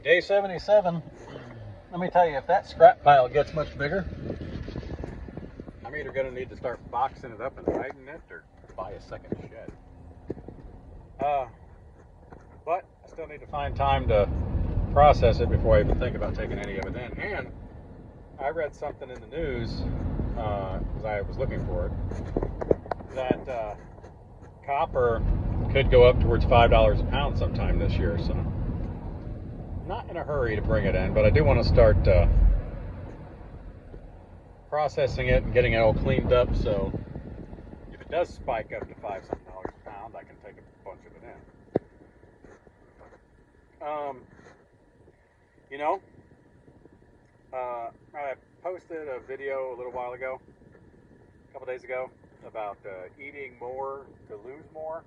Day 77. Let me tell you, if that scrap pile gets much bigger, I'm either going to need to start boxing it up and hiding it or buy a second shed. But I still need to find time to process it before I even think about taking any of it in. And I read something in the news, because I was looking for it, that copper could go up towards $5 a pound sometime this year. So not in a hurry to bring it in, but I do want to start processing it and getting it all cleaned up, so if it does spike up to $5-something a pound, I can take a bunch of it in. I posted a video a little while ago, a couple days ago, about eating more to lose more,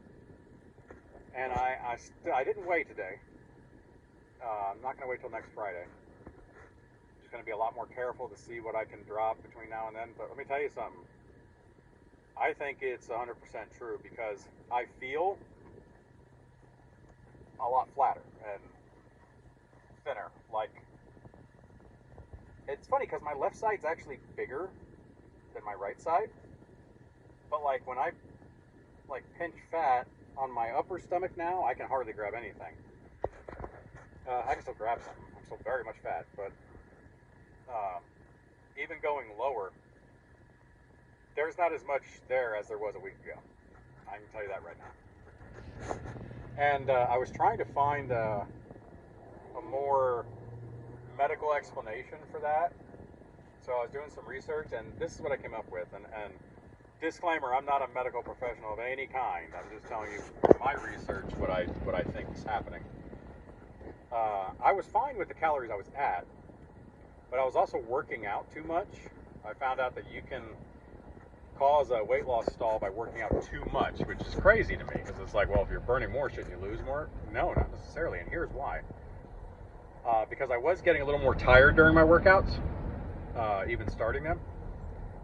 and I didn't weigh today. I'm not going to wait till next Friday. I'm just going to be a lot more careful to see what I can drop between now and then. But let me tell you something. I think it's 100% true, because I feel a lot flatter and thinner. Like, it's funny because my left side's actually bigger than my right side. But like when I pinch fat on my upper stomach now, I can hardly grab anything. I can still grab something. I'm still very much fat, but even going lower, there's not as much there as there was a week ago. I can tell you that right now. And I was trying to find a more medical explanation for that. So I was doing some research, and this is what I came up with. And disclaimer, I'm not a medical professional of any kind. I'm just telling you from my research what I think is happening. I was fine with the calories I was at, but I was also working out too much. I found out that you can cause a weight loss stall by working out too much, which is crazy to me, because it's like, well, if you're burning more, shouldn't you lose more? No, not necessarily, and here's why. Because I was getting a little more tired during my workouts, even starting them.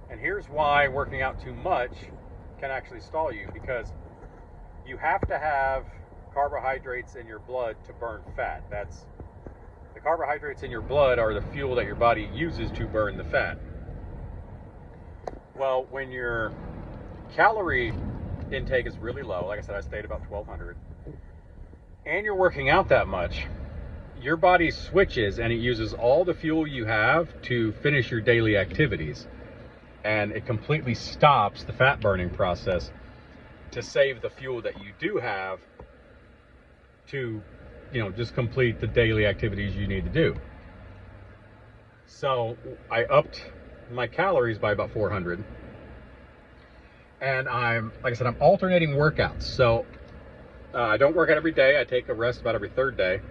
And here's why working out too much can actually stall you, because you have to have carbohydrates in your blood to burn fat. The carbohydrates in your blood are the fuel that your body uses to burn the fat. Well, when your calorie intake is really low, like I said, I stayed about 1,200, and you're working out that much, your body switches and it uses all the fuel you have to finish your daily activities. And it completely stops the fat burning process to save the fuel that you do have to, just complete the daily activities you need to do. So I upped my calories by about 400. And like I said, I'm alternating workouts. So I don't work out every day. I take a rest about every third day.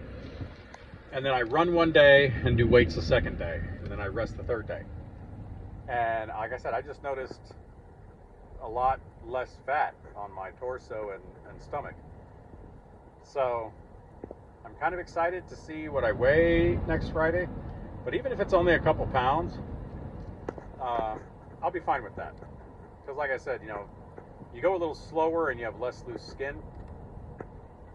And then I run one day and do weights the second day. And then I rest the third day. And like I said, I just noticed a lot less fat on my torso and stomach. So I'm kind of excited to see what I weigh next Friday. But even if it's only a couple pounds, I'll be fine with that. Because like I said, you go a little slower and you have less loose skin.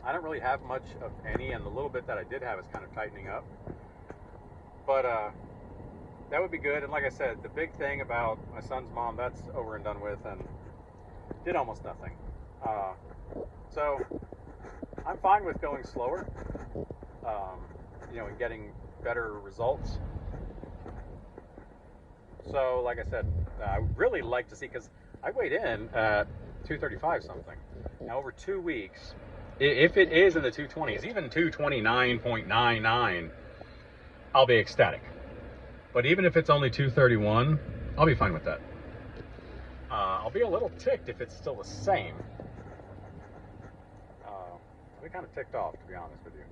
I don't really have much of any, and the little bit that I did have is kind of tightening up. But that would be good. And like I said, the big thing about my son's mom, that's over and done with, and did almost nothing. So I'm fine with going slower, and getting better results. So like I said, I would really like to see, because I weighed in at 235 something. Now over 2 weeks, if it is in the 220s, even 229.99, I'll be ecstatic. But even if it's only 231, I'll be fine with that. I'll be a little ticked if it's still the same. I'll be kind of ticked off, to be honest with you.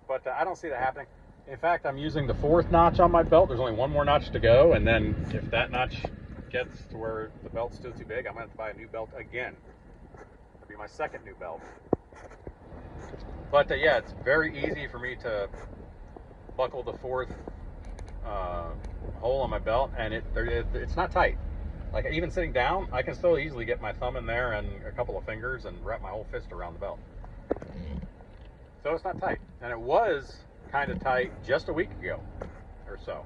But I don't see that happening. In fact, I'm using the 4th notch on my belt. There's only one more notch to go, and then if that notch gets to where the belt's still too big, I'm going to have to buy a new belt again. It'll be my second new belt. But yeah, it's very easy for me to buckle the 4th hole on my belt, and it's not tight. Like, even sitting down, I can still easily get my thumb in there and a couple of fingers and wrap my whole fist around the belt. So it's not tight. And it was kind of tight just a week ago or so.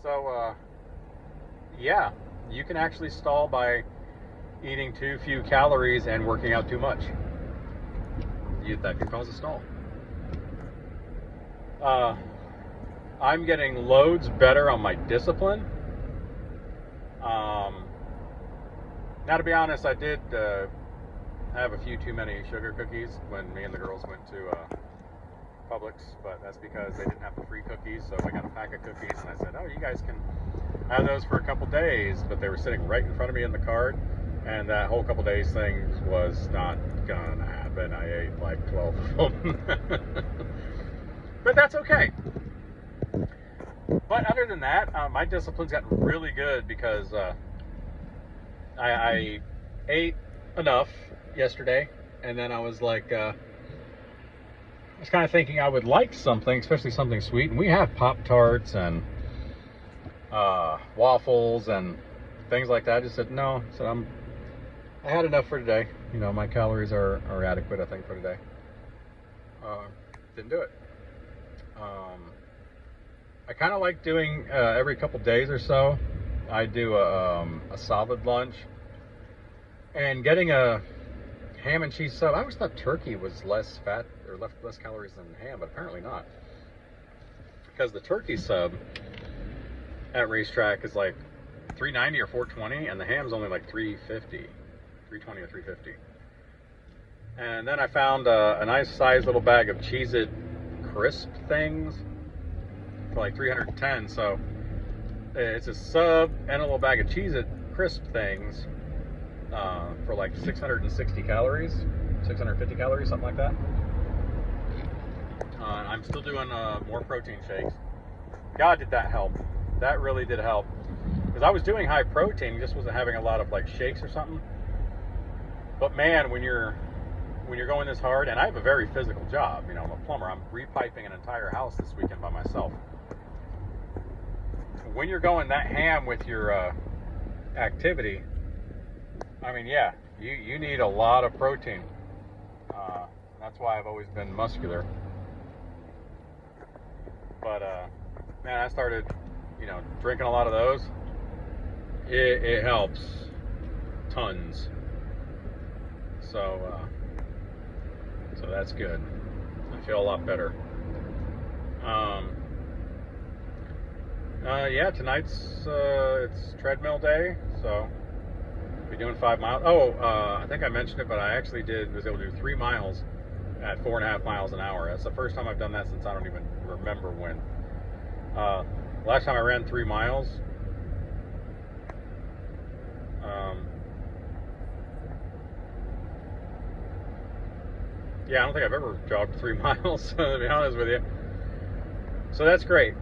So, yeah, you can actually stall by eating too few calories and working out too much. That can cause a stall. I'm getting loads better on my discipline. Now, to be honest, I did have a few too many sugar cookies when me and the girls went to Publix, but that's because they didn't have the free cookies, so I got a pack of cookies, and I said, oh, you guys can have those for a couple days, but they were sitting right in front of me in the cart, and that whole couple days thing was not gonna happen. I ate like 12 of them. But that's okay. But other than that, my discipline's gotten really good because I ate enough yesterday, and then I was like, I was kind of thinking I would like something, especially something sweet, and we have Pop-Tarts and waffles and things like that. I just said no. So I had enough for today. You know, my calories are adequate, I think, for today. Didn't do it. I kind of like doing every couple days or so. I do a solid lunch, and getting a ham and cheese sub. I always thought turkey was less fat or less calories than ham, but apparently not. Because the turkey sub at Racetrack is like $3.90 or $4.20, and the ham's only like $3.50, $3.20 or $3.50. And then I found a nice sized little bag of Cheez-It crisp things for like $310. So it's a sub and a little bag of Cheez-It crisp things for like 660 calories, 650 calories, something like that. I'm still doing more protein shakes. God, did that help? That really did help. Because I was doing high protein, just wasn't having a lot of like shakes or something. But man, when you're going this hard, and I have a very physical job, you know, I'm a plumber. I'm repiping an entire house this weekend by myself. When you're going that ham with your activity, I mean, yeah, you need a lot of protein. That's why I've always been muscular. But man, I started, you know, drinking a lot of those. It helps tons. So that's good. I feel a lot better. Yeah, tonight's it's treadmill day, so be doing 5 miles. Oh, I think I mentioned it, but I actually was able to do 3 miles at 4.5 miles an hour. That's the first time I've done that since I don't even remember when. Last time I ran 3 miles, yeah, I don't think I've ever jogged 3 miles, to be honest with you. So that's great.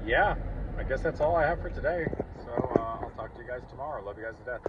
Yeah, I guess that's all I have for today. So I'll talk to you guys tomorrow. Love you guys to death.